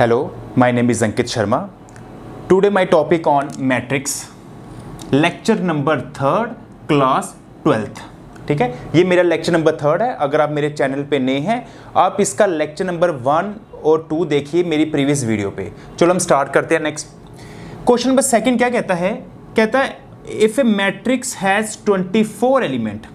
Hello, my name is Ankit Sharma. Today my topic on matrix, lecture number 3rd, class 12th. ठीक है, ये मेरा lecture number 3rd है. अगर आप मेरे चैनल पे नए हैं, आप इसका लेक्चर नंबर 1 और 2 देखिए मेरी प्रीवियस वीडियो पे. चलो हम स्टार्ट करते हैं. नेक्स्ट क्वेश्चन नंबर 2 क्या कहता है? कहता है if A matrix has 24 element.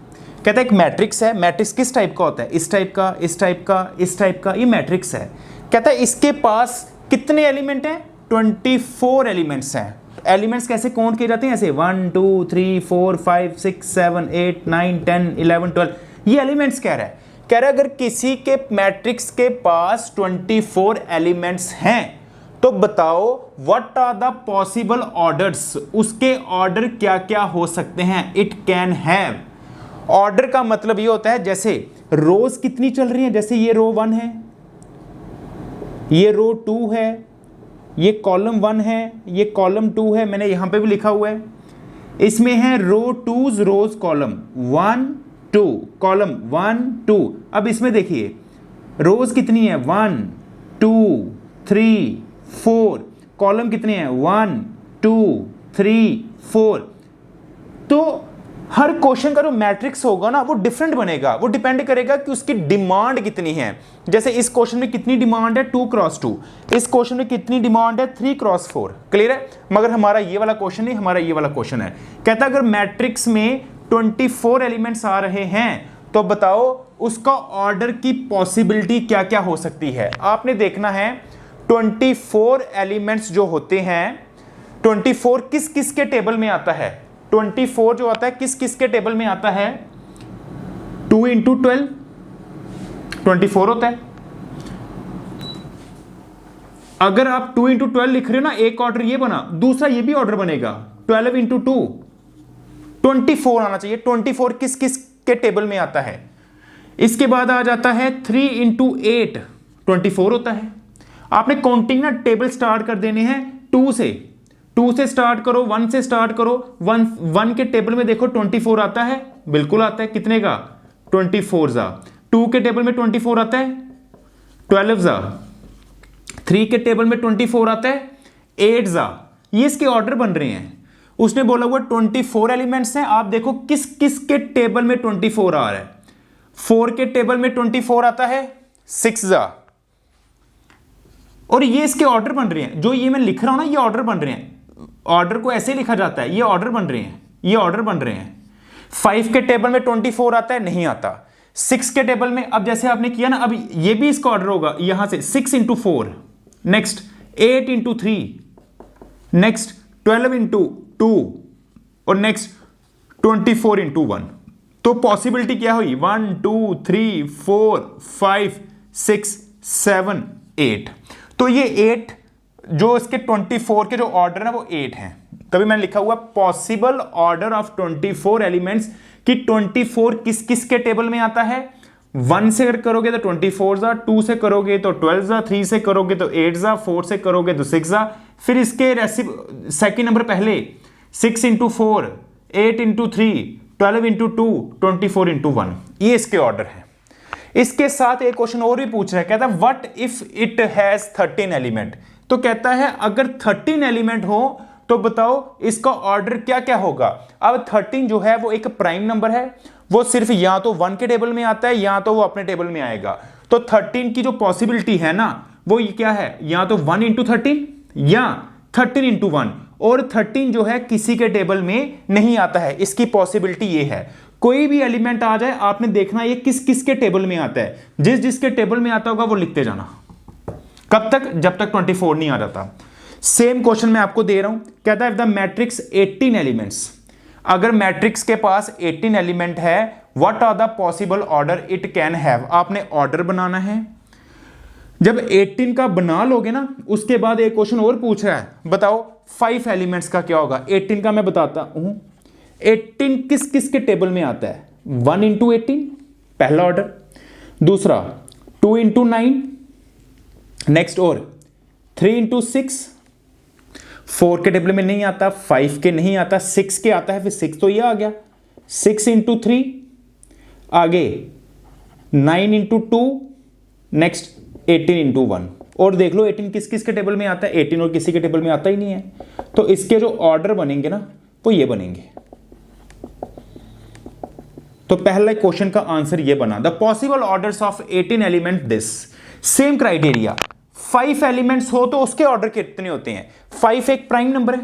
कहता है एक मैट्रिक्स है. मैट्रिक्स किस टाइप का होता है? इस टाइप का, इस टाइप का, इस टाइप का. ये मैट्रिक्स है. कहता है इसके पास कितने एलिमेंट हैं? 24 एलिमेंट्स हैं. एलिमेंट्स कैसे काउंट किए जाते हैं? ऐसे 1 2 3 4 5 6 7 8 9 10 11 12. ये एलिमेंट्स कह रहा है. कह रहा है अगर किसी के मैट्रिक्स के पास 24 एलिमेंट्स हैं तो बताओ what are the possible orders. उसके ऑर्डर क्या क्या हो सकते हैं? It can have. ऑर्डर का मतलब ये होता है जैसे रोज कितनी चल रही है. जैसे ये रो 1 है, ये रो 2 है, ये कॉलम 1 है, ये कॉलम 2 है. मैंने यहां पे भी लिखा हुआ है. इसमें है रो 2 रोज कॉलम 1 2 कॉलम 1 2. अब इसमें देखिए रोज कितनी है? 1 2 3 4. कॉलम कितने हैं? 1 2 3 4. तो हर क्वेश्चन का जो मैट्रिक्स होगा ना वो डिफरेंट बनेगा. वो डिपेंड करेगा कि उसकी डिमांड कितनी है. जैसे इस क्वेश्चन में कितनी डिमांड है? 2x2. इस क्वेश्चन में कितनी डिमांड है? 3x4. क्लियर है? मगर हमारा ये वाला क्वेश्चन नहीं, हमारा ये वाला क्वेश्चन है. कहता है अगर मैट्रिक्स में 24 एलिमेंट्स आ रहे हैं तो बताओ उसका ऑर्डर की पॉसिबिलिटी क्या क्या हो सकती है. आपने देखना है 24 एलिमेंट्स जो होते हैं, 24 किस किस के टेबल में आता है? 24 जो आता है किस किस के टेबल में आता है? 2 × 12 24 होता है. अगर आप 2 × 12 लिख रहे हो ना, एक ऑर्डर ये बना, दूसरा ये भी ऑर्डर बनेगा. 12 × 2 24 आना चाहिए. 24 किस किस के टेबल में आता है? इसके बाद आ जाता है 3 × 8 24 होता है. आपने काउंटिंग ना टेबल स्टार्ट कर देने हैं 2 से स्टार्ट करो, 1 से स्टार्ट करो. 1 के टेबल में देखो 24 आता है. बिल्कुल आता है. कितने का? 24 जा. 2 के टेबल में 24 आता है. 12 जा. 3 के टेबल में 24 आता है. 8 जा. ये इसके ऑर्डर बन रहे हैं. उसने बोला हुआ 24 एलिमेंट्स हैं. आप देखो किस किस के टेबल में 24 आ रहा है. 4 के टेबल में 24 आता है. 6 जा. और ये इसके ऑर्डर बन रहे हैं. जो ये मैं लिख रहा हूं ना, ये ऑर्डर बन रहे हैं. ऑर्डर को ऐसे लिखा जाता है. ये ऑर्डर बन रहे हैं, ये ऑर्डर बन रहे हैं. 5 के टेबल में 24 आता है? नहीं आता. 6 के टेबल में, अब जैसे आपने किया ना, अब ये भी इसका ऑर्डर होगा. यहां से 6 × 4, नेक्स्ट 8 × 3, नेक्स्ट 12 × 2 और नेक्स्ट 24 × 1. तो पॉसिबिलिटी क्या हुई? 1 2 3 4 5 6 7 8. तो ये 8 जो इसके 24 के जो ऑर्डर है वो 8 हैं. तभी मैंने लिखा हुआ पॉसिबल ऑर्डर ऑफ 24 एलिमेंट्स कि 24 किस किस के टेबल में आता है. 1 से करोगे तो 24 जा, 2 से करोगे तो 12 जा, 3 से करोगे तो 8 जा, 4 से करोगे तो 6 जा. फिर इसके सेकंड नंबर पहले 6 × 4 8 × 3 12 × 2 24 × 1. ये इसके ऑर्डर है. इसके साथ एक क्वेश्चन और भी पूछ रहा है. कहता है what if it has 13 element. तो कहता है अगर 13 एलिमेंट हो तो बताओ इसका ऑर्डर क्या क्या होगा. अब 13 जो है वो एक प्राइम नंबर है. वो सिर्फ या तो 1 के टेबल में आता है या तो वो अपने टेबल में आएगा. तो 13 की जो पॉसिबिलिटी है ना वो ये क्या है? या तो 1 × 13 या 13 × 1. और 13 जो है किसी के टेबल में नहीं आता है. इसकी पॉसिबिलिटी ये है. कोई भी एलिमेंट आ जाए, आपने देखना ये किस किस के टेबल में आता है. जिस जिसके टेबल में आता होगा वो लिखते जाना. कब तक? जब तक 24 नहीं आ जाता. सेम क्वेश्चन मैं आपको दे रहा हूं. कहता है इफ द मैट्रिक्स 18 एलिमेंट्स. अगर मैट्रिक्स के पास 18 एलिमेंट है, what are the possible order it can have. आपने ऑर्डर बनाना है. जब 18 का बना लोगे ना, उसके बाद एक क्वेश्चन और पूछ रहा है, बताओ 5 एलिमेंट्स का क्या होगा. 18 का मैं बताता हूं. 18 किस किस के टेबल में आता है? 1 × 18 पहला ऑर्डर. दूसरा 2 × 9, नेक्स्ट और 3 × 6. 4 के टेबल में नहीं आता, 5 के नहीं आता, 6 के आता है. फिर 6 तो ये आ गया. 6 × 3, आगे 9 × 2, नेक्स्ट 18 × 1. और देख लो 18 किस किस के टेबल में आता है, 18 और किसी के टेबल में आता ही नहीं है। तो इसके जो ऑर्डर बनेंगे ना वो ये बनेंगे। तो पहला क्वेश्चन का आंसर ये बना, the possible orders of 18 element this. Same criteria, 5 elements हो तो उसके ऑर्डर कितने होते हैं? 5 एक प्राइम नंबर है,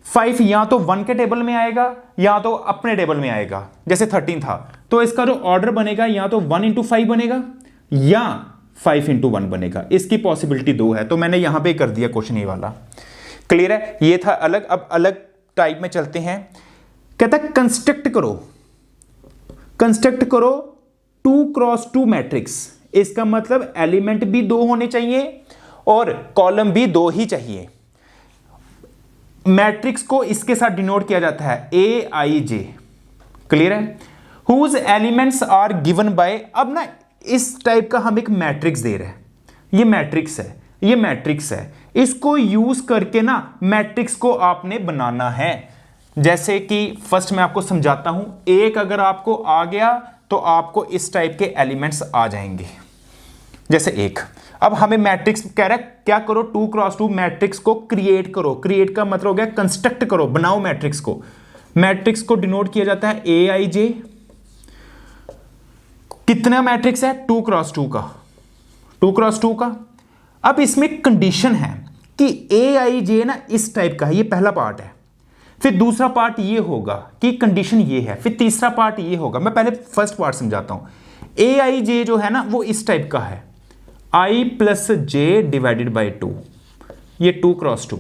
5 या तो 1 के टेबल में आएगा या तो अपने टेबल में आएगा, जैसे 13 था। तो इसका जो ऑर्डर बनेगा या तो 1 इंटू 5 बनेगा या 5 इंटू 1 बनेगा। इसकी पॉसिबिलिटी 2 है, तो मैंने यहां पे कर दिया क्वेश्चन ये वाला। क्लियर है? ये था अलग। अब अलग टाइप में चलते हैं। कहता है कंस्ट्रक्ट करो 2 क्रॉस 2 मैट्रिक्स। इसका मतलब एलिमेंट भी 2 होने चाहिए और कॉलम भी 2 ही चाहिए। मैट्रिक्स को इसके साथ डिनोट किया जाता है AIJ। क्लियर है? Whose elements are given by. अब ना इस टाइप का हम एक मैट्रिक्स दे रहे हैं, ये मैट्रिक्स है, इसको यूज करके ना मैट्रिक्स को आपने बनाना है। जैसे कि फर्स्ट मैं आपको समझाता हूं, एक अगर आपको आ गया तो आपको इस टाइप के एलिमेंट्स आ जाएंगे, जैसे एक। अब हमें मैट्रिक्स कह रहा है क्या करो, 2 क्रॉस 2 मैट्रिक्स को क्रिएट करो। क्रिएट का मतलब हो गया कंस्ट्रक्ट करो, बनाओ मैट्रिक्स को। मैट्रिक्स को डिनोट किया जाता है AIJ। कितना मैट्रिक्स है? 2 क्रॉस 2 का, 2 क्रॉस 2 का। अब इसमें कंडीशन है कि AIJ ना इस टाइप का है, ये पहला पार्ट है। फिर दूसरा पार्ट ये होगा कि कंडीशन ये है, फिर तीसरा पार्ट ये होगा। मैं पहले फर्स्ट पार्ट समझाता हूं। AIJ जो है ना वो इस टाइप का है, I plus J divided by 2, ये 2 क्रॉस 2।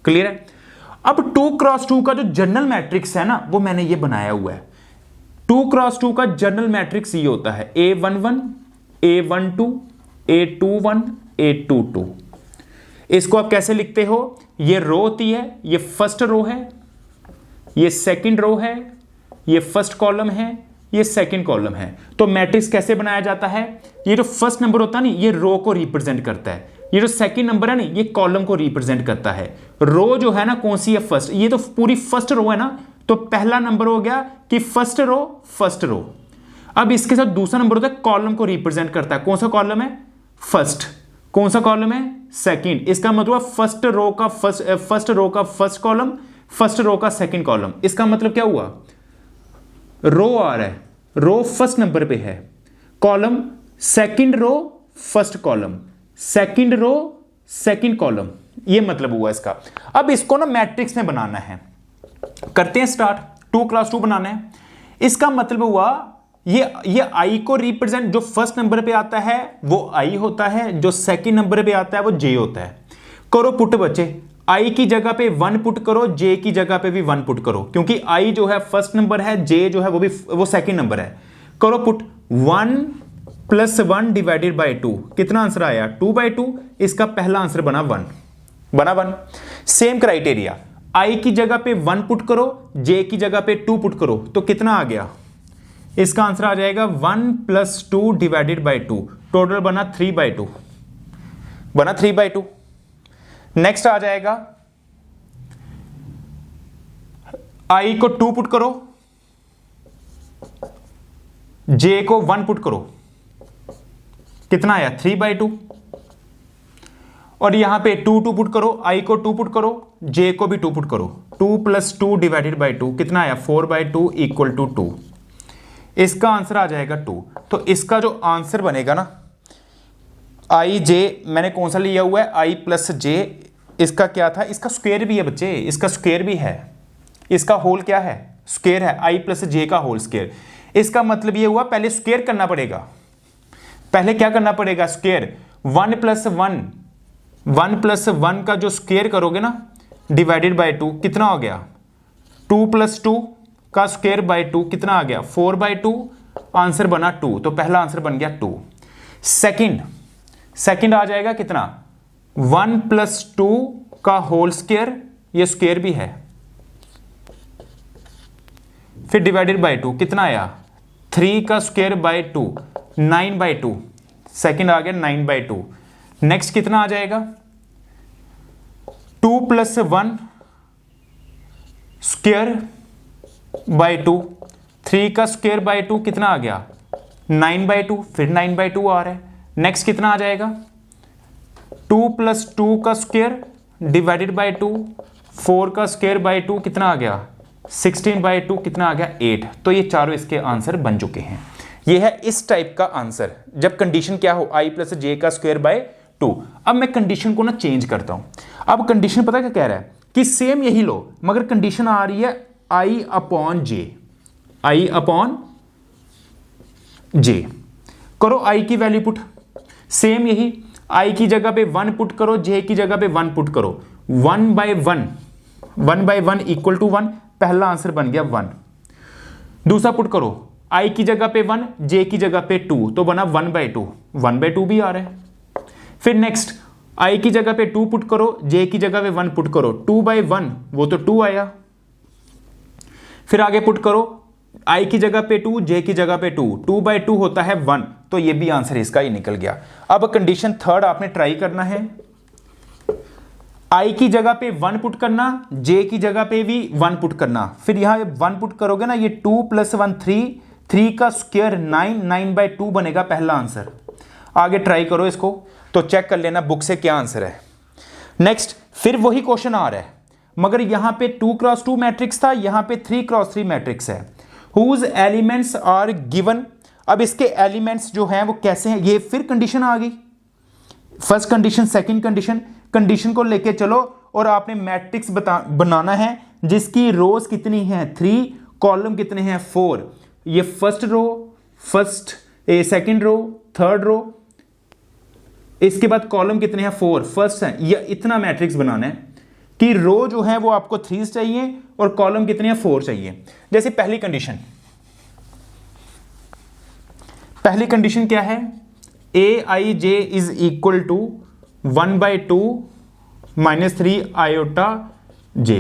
क्लियर है? अब 2 क्रॉस 2 का जो जनरल मैट्रिक्स है ना वो मैंने ये बनाया हुआ है। 2 क्रॉस 2 का जनरल मैट्रिक्स ये होता है A11, A12, A21, A22। इसको आप कैसे लिखते हो? ये रो होती है, ये फर्स्ट रो है, ये सेकंड रो है, ये फर्स्ट कॉलम है, ये सेकंड कॉलम है। तो मैट्रिक्स कैसे बनाया जाता है? ये जो फर्स्ट नंबर होता है ना ये रो को रिप्रेजेंट करता है, ये जो सेकंड नंबर है ना ये कॉलम को रिप्रेजेंट करता है। रो जो है ना कौन सी है? फर्स्ट। ये तो पूरी फर्स्ट रो है ना, तो पहला नंबर हो गया कि फर्स्ट रो। अब इसके साथ दूसरा नंबर होता है कॉलम को रिप्रेजेंट करता है। कौन सा कॉलम है? फर्स्ट। कौन सा कॉलम है? सेकंड। इसका मतलब फर्स्ट रो का फर्स्ट कॉलम, फर्स्ट रो का सेकंड कॉलम। इसका मतलब क्या हुआ? रो आ रहा है, रो फर्स्ट नंबर पे है, column second row first column, second row second column. ये मतलब हुआ इसका। अब इसको ना मैट्रिक्स में बनाना है, करते हैं स्टार्ट। 2 क्रॉस 2 बनाना है। इसका मतलब हुआ ये आई को रिप्रेजेंट, जो फर्स्ट नंबर पे आता है वो आई होता है, जो सेकंड नंबर पे आता है वो जे होता है। करो पुट बच्चे, आई की जगह पे 1 पुट करो, जे की जगह पे भी 1 पुट करो, क्योंकि आई जो है फर्स्ट नंबर है, जे जो है वो सेकंड नंबर है। करो पुट 1 प्लस 1 डिवाइडेड बाई 2। कितना आंसर आया? 2/2। इसका पहला आंसर बना 1, बना 1। सेम क्राइटेरिया, आई की जगह पे 1 पुट करो, जे की जगह पे 2 पुट करो, तो कितना आ गया? इसका आंसर आ जाएगा 1 प्लस 2 डिवाइडेड बाई 2। टोटल बना 3/2, बना 3/2। नेक्स्ट आ जाएगा, आई को 2 पुट करो, जे को 1 पुट करो, कितना आया? 3/2। और यहां पे 2 पुट करो, आई को 2 पुट करो, जे को भी 2 पुट करो। 2 प्लस 2 डिवाइडेड बाई 2 कितना आया? 4/2 इक्वल टू 2। इसका आंसर आ जाएगा 2। तो इसका जो आंसर बनेगा ना, आई जे मैंने कौन सा लिया हुआ है? आई प्लस जे। इसका क्या था? इसका स्क्वायर भी है बच्चे, इसका स्क्वायर भी है, इसका होल क्या है? स्क्वायर है, आई प्लस जे का होल स्क्वायर। इसका मतलब ये हुआ पहले स्क्वायर करना पड़ेगा। पहले क्या करना पड़ेगा? स्क्वायर। 1 प्लस 1 का जो स्क्वायर करोगे ना डिवाइडेड बाई 2 कितना हो गया? 2 प्लस 2 का स्क्वायर बाई 2 कितना आ गया? 4/2। आंसर बना 2। तो पहला आंसर बन गया 2। सेकंड आ जाएगा कितना? 1 प्लस 2 का होल स्क्वायर, ये स्क्वायर भी है, फिर डिवाइडेड बाई 2 कितना आया? 3 का स्क्वायर बाई 2, 9/2। सेकंड आ गया 9/2। नेक्स्ट कितना आ जाएगा? 2 प्लस 1 स्क्वायर बाई 2, 3 का स्क्वायर बाई 2 कितना आ गया? 9/2। फिर 9/2 आ रहा है। नेक्स्ट कितना आ जाएगा? 2 + 2 का स्क्वायर डिवाइडेड बाय 2, 4 का स्क्वायर बाय 2 कितना आ गया 16/2 कितना आ गया 8। तो ये चारों इसके आंसर बन चुके हैं। ये है इस टाइप का आंसर जब कंडीशन क्या हो i + j का स्क्वायर बाय 2। अब मैं कंडीशन को ना चेंज करता हूं। अब कंडीशन पता क्या कह रहा है कि सेम यही लो, मगर कंडीशन आ रही है i/j, i/j। करो i की वैल्यू पुट, सेम यही i की जगह पे 1 पुट करो, j की जगह पे 1 पुट करो। 1/1 = 1, पहला आंसर बन गया 1। दूसरा पुट करो, i की जगह पे 1, j की जगह पे 2, तो बना 1/2, 1/2 भी आ रहा है। फिर नेक्स्ट i की जगह पे 2 पुट करो, j की जगह पे 1 पुट करो, 2/1 वो तो 2 आया। फिर आगे पुट करो, i की जगह पे 2, j की जगह पे 2, 2/2 होता है 1, तो ये भी आंसर इसका ही निकल गया। अब कंडीशन थर्ड आपने ट्राई करना है, i की जगह पे 1 पुट करना, j की जगह पे भी 1 पुट करना। फिर यहां 1 पुट करोगे ना, ये 2 + 1 3, 3 का स्क्वायर 9, 9/2 बनेगा पहला आंसर। आगे ट्राई करो इसको, तो चेक कर लेना बुक से क्या आंसर है। नेक्स्ट फिर वही क्वेश्चन आ रहा है, मगर यहां पे 2x2 मैट्रिक्स था, यहां पे 3x3 मैट्रिक्स है। Whose elements are given. अब इसके एलिमेंट्स जो हैं वो कैसे हैं, ये फिर कंडीशन आ गई। First condition, second condition, condition को लेके चलो और आपने मैट्रिक्स बनाना है जिसकी रोज कितनी है 3, कॉलम कितने हैं 4। ये first row, second row, third row, इसके बाद कॉलम कितने हैं 4, फर्स्ट है। ये इतना मैट्रिक्स बनाना है कि रो जो है वो आपको 3 चाहिए और कॉलम कितने हैं 4 चाहिए। जैसे पहली कंडीशन क्या है, aij is equal to 1/2 - 3 iota j।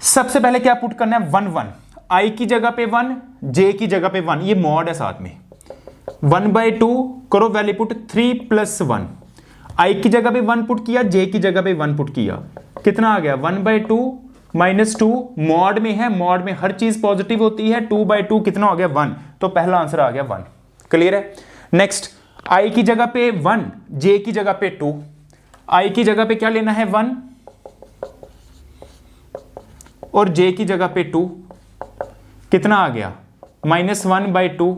सबसे पहले क्या पुट करना है 1 1, i की जगह पे 1, j की जगह पे 1, ये मॉड है साथ में। 1/2 करो वैल्यू पुट, 3 + 1, i की जगह पे 1 पुट किया, j की जगह पे 1 पुट किया, कितना आ गया 1/2 - 2, मॉड में है, मॉड में हर चीज पॉजिटिव होती है। 2/2 कितना हो गया 1, तो पहला आंसर आ गया 1। क्लियर है। नेक्स्ट i की जगह पे 1, j की जगह पे 2, i की जगह पे क्या लेना है 1 और j की जगह पे 2, कितना आ गया -1/2,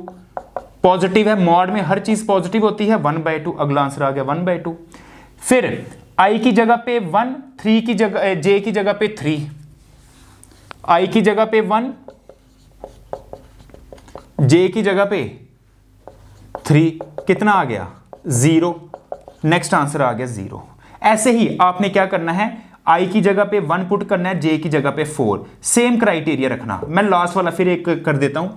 पॉजिटिव है, मॉड में हर चीज पॉजिटिव होती है, 1/2, अगला आंसर आ गया 1/2। फिर i की जगह पे 1, 3 की जगह, j की जगह पे 3, i की जगह पे 1, j की जगह पे 3, कितना आ गया 0, नेक्स्ट आंसर आ गया 0। ऐसे ही आपने क्या करना है, i की जगह पे 1 पुट करना है, j की जगह पे 4, सेम क्राइटेरिया रखना। मैं लास्ट वाला फिर एक कर देता हूं,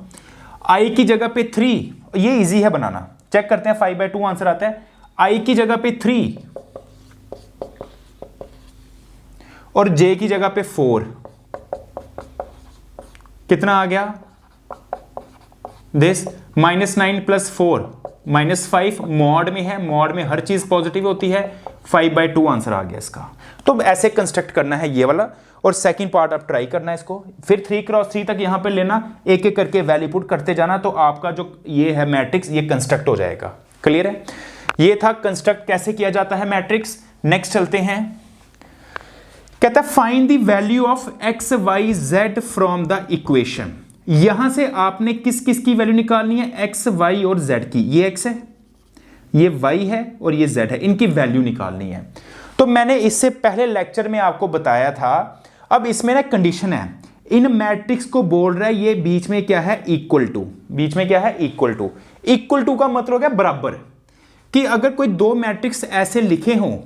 i की जगह पे 3, ये इजी है बनाना, चेक करते हैं 5/2 आंसर आता है। i की जगह पे 3 और j की जगह पे 4, कितना आ गया दिस -9 + 4 -5, मॉड में है, मॉड में हर चीज पॉजिटिव होती है, 5/2 आंसर आ गया इसका। तो ऐसे कंस्ट्रक्ट करना है ये वाला, और सेकंड पार्ट आप ट्राई करना है इसको। फिर 3x3 तक यहां पे लेना, एक एक करके वैल्यू पुट करते जाना, तो आपका जो ये है मैट्रिक्स ये कंस्ट्रक्ट हो जाएगा। क्लियर है। ये था कंस्ट्रक्ट कैसे किया जाता है मैट्रिक्स। नेक्स्ट चलते हैं, कहता है find the value of x y z from the equation. यहां से आपने किस किस की वैल्यू निकालनी है, x y और z की। ये x है, ये y है और ये z है, इनकी वैल्यू निकालनी है। तो मैंने इससे पहले लेक्चर में आपको बताया था। अब इसमें ना कंडीशन है, इन मैट्रिक्स को बोल रहा है ये बीच में क्या है इक्वल टू, बीच में क्या है इक्वल टू। इक्वल टू का मतलब क्या, बराबर। कि अगर कोई दो मैट्रिक्स ऐसे लिखे हों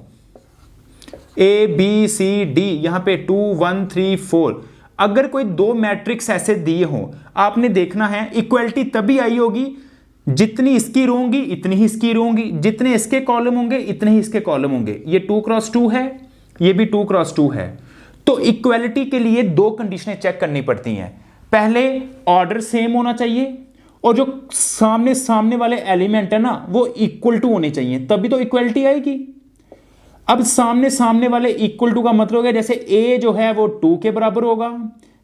A B C D, यहां पे 2 1 3 4, अगर कोई दो मैट्रिक्स ऐसे दिए हों, आपने देखना है इक्वलिटी तभी आई होगी जितनी इसकी रो होंगी इतनी ही इसकी रो होंगी, जितने इसके कॉलम होंगे इतने ही इसके कॉलम होंगे। ये 2x2 है, ये भी 2x2 है। तो इक्वलिटी के लिए दो कंडीशनें चेक करनी पड़ती हैं। पहले ऑर्डर सेम होना चाहिए और जो सामने वाले एलिमेंट है ना वो इक्वल टू होने चाहिए, तभी तो इक्वलिटी आएगी। अब सामने वाले इक्वल टू का मतलब हो गया, जैसे a जो है वो 2 के बराबर होगा,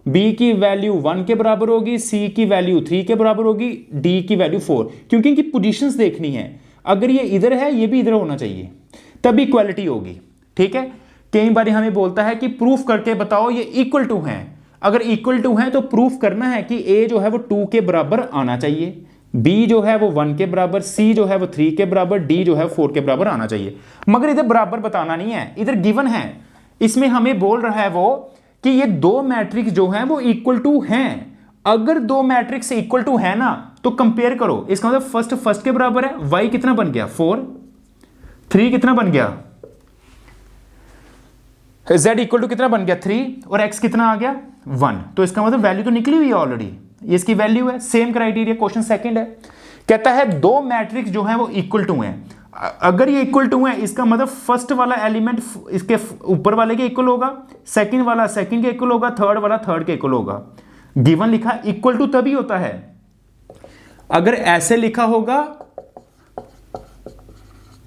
b की वैल्यू 1 के बराबर होगी, c की वैल्यू 3 के बराबर होगी, d की वैल्यू 4, क्योंकि इनकी पोजीशंस देखनी है। अगर ये इधर है ये भी इधर होना चाहिए, तब इक्वालिटी होगी। ठीक है, कई बार हमें बोलता है कि प्रूफ करके बताओ ये इक्वल टू हैं। अगर इक्वल टू हैं तो प्रूफ करना है कि ए जो है वो 2 के बराबर आना चाहिए, बी जो है वो 1 के बराबर, सी जो है वो 3 के बराबर, डी जो है 4 के बराबर आना चाहिए। मगर इधर बराबर बताना नहीं है, इधर गिवन है। इसमें हमें बोल रहा है वो कि ये दो मैट्रिक्स जो हैं वो इक्वल टू हैं। अगर दो मैट्रिक्स इक्वल टू है ना तो कंपेयर करो, इसका मतलब फर्स्ट के बराबर है, y कितना बन गया 4, 3 कितना बन गया, z इक्वल टू कितना बन गया 3 और x कितना आ गया 1। तो इसका मतलब वैल्यू तो निकली हुई है ऑलरेडी, ये इसकी वैल्यू है। सेम क्राइटेरिया क्वेश्चन सेकंड है, कहता है दो मैट्रिक्स जो है वो इक्वल टू हैं। अगर ये इक्वल टू है इसका मतलब फर्स्ट वाला एलिमेंट इसके ऊपर वाले के इक्वल होगा, सेकंड वाला सेकंड के इक्वल होगा, थर्ड वाला थर्ड के इक्वल होगा। गिवन लिखा इक्वल टू तभी होता है। अगर ऐसे लिखा होगा,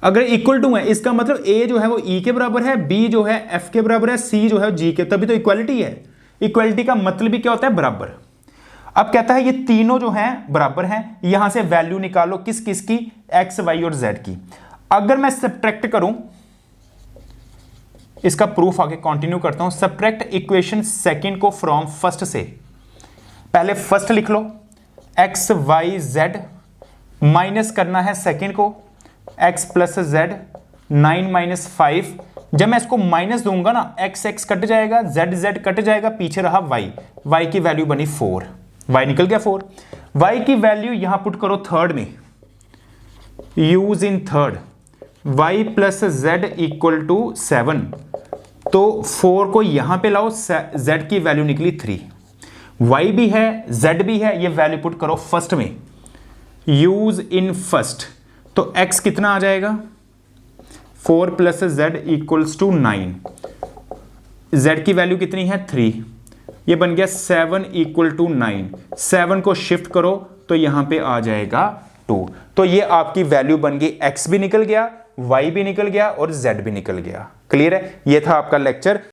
अगर इक्वल टू है इसका मतलब ए जो है वो ई के बराबर है, बी जो है एफ के बराबर है, सी जो है जी के, तभी तो इक्वालिटी है। इक्वालिटी का मतलब ही क्या होता है, बराबर। अब कहता है ये तीनों जो हैं बराबर हैं, यहां से वैल्यू निकालो किस किस की, एक्स वाई और जेड की। अगर मैं सब्ट्रैक्ट करूं, इसका प्रूफ आगे कंटिन्यू करता हूं। सब्ट्रैक्ट इक्वेशन सेकंड को फ्रॉम फर्स्ट से, पहले फर्स्ट लिख लो एक्स वाई जेड, माइनस करना है सेकंड को x प्लस जेड, 9 माइनस 5। जब मैं इसको माइनस दूंगा ना, x x कट जाएगा, z z कट जाएगा, पीछे रहा y की वैल्यू बनी 4, y निकल गया 4। y की वैल्यू यहां पुट करो थर्ड में, use in third, y plus z equal to 7। तो 4 को यहां पे लाओ, z की वैल्यू निकली 3, y भी है z भी है, ये वैल्यू पुट करो फर्स्ट में, यूज इन फर्स्ट। तो x कितना आ जाएगा 4 plus z equals to 9, z की वैल्यू कितनी है 3, ये बन गया 7 इक्वल टू 9। 7 को शिफ्ट करो तो यहां पे आ जाएगा 2। तो ये आपकी वैल्यू बन गई, x भी निकल गया, y भी निकल गया और z भी निकल गया। क्लियर है, ये था आपका लेक्चर।